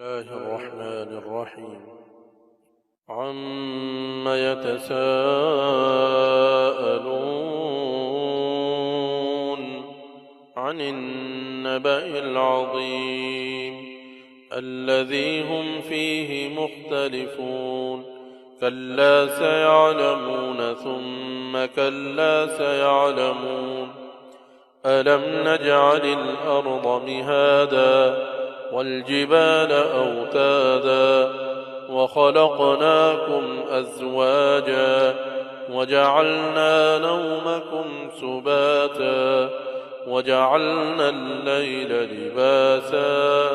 الله الرحمن الرحيم. عم يتساءلون عن النبأ العظيم الذي هم فيه مختلفون كلا سيعلمون ثم كلا سيعلمون ألم نجعل الأرض مهادا والجبال أوتادا وخلقناكم أزواجا وجعلنا نومكم سباتا وجعلنا الليل لباسا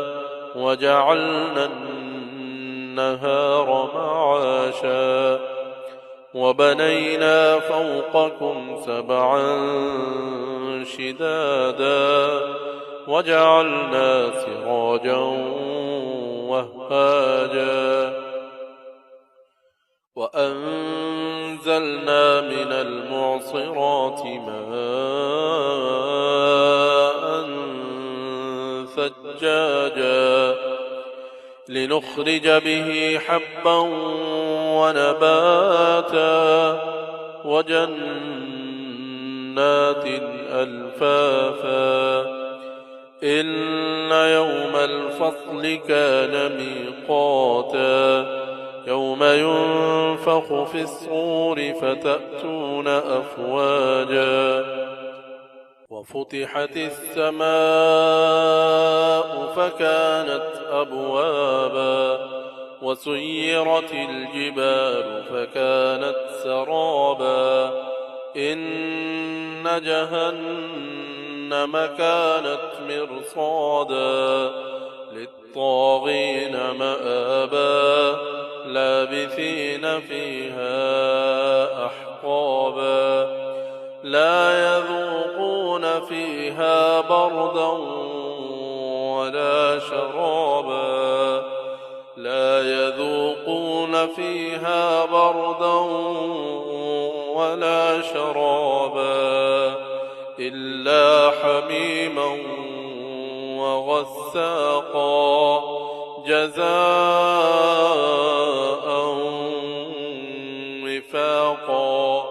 وجعلنا النهار معاشا وبنينا فوقكم سبعا شدادا وجعلنا سراجا وهاجا وأنزلنا من المعصرات ماء ثجاجا لنخرج به حبا ونباتا وجنات ألفافا إن يوم الفصل كان ميقاتا يوم ينفخ في الصور فتأتون أفواجا وفتحت السماء فكانت أبوابا وسيرت الجبال فكانت سرابا إن جهنم كانت مرصادا للطاغين مآبا لابثين فيها أحقابا لا يذوقون فيها بردا ولا شرابا لا يذوقون فيها بردا ولا شرابا إلا حميما وغساقا جزاء وفاقا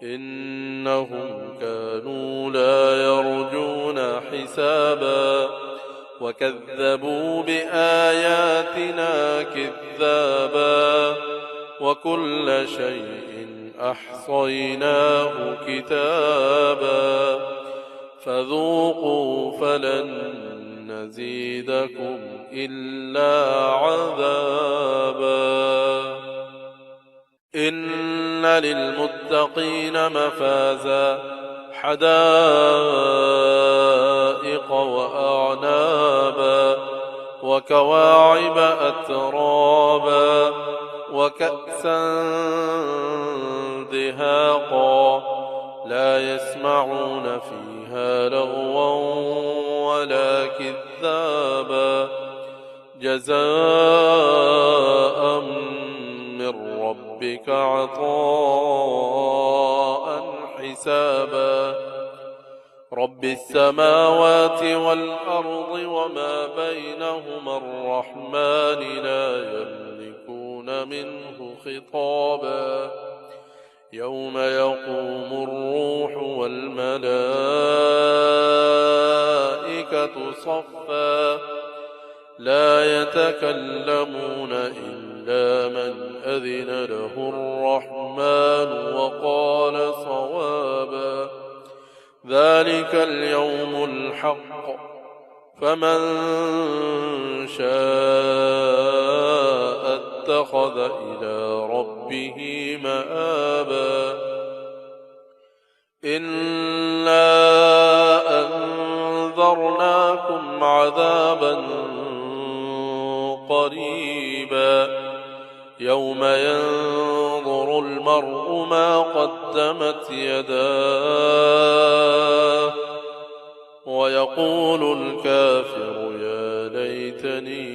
إنهم كانوا لا يرجون حسابا وكذبوا بآياتنا كذابا وكل شيء أحصيناه كتابا فذوقوا فلن نزيدكم إلا عذابا إن للمتقين مفازا حدائق وأعنابا وكواعب أترابا وكأسا دهاقا لا يسمعون فيها لغوا ولا كذابا جزاء من ربك عطاء حسابا رب السماوات والأرض وما بينهما الرحمن لا يملكون منه خطابا يوم يقوم الروح والملائكة صفا لا يتكلمون إلا من أذن له الرحمن وقال صوابا ذلك اليوم الحق فمن شاء اتخذ إلى ربه مآبا إنا أنذرناكم عذابا قريبا يوم ينظر المرء ما قدمت يداه ويقول الكافر يا ليتني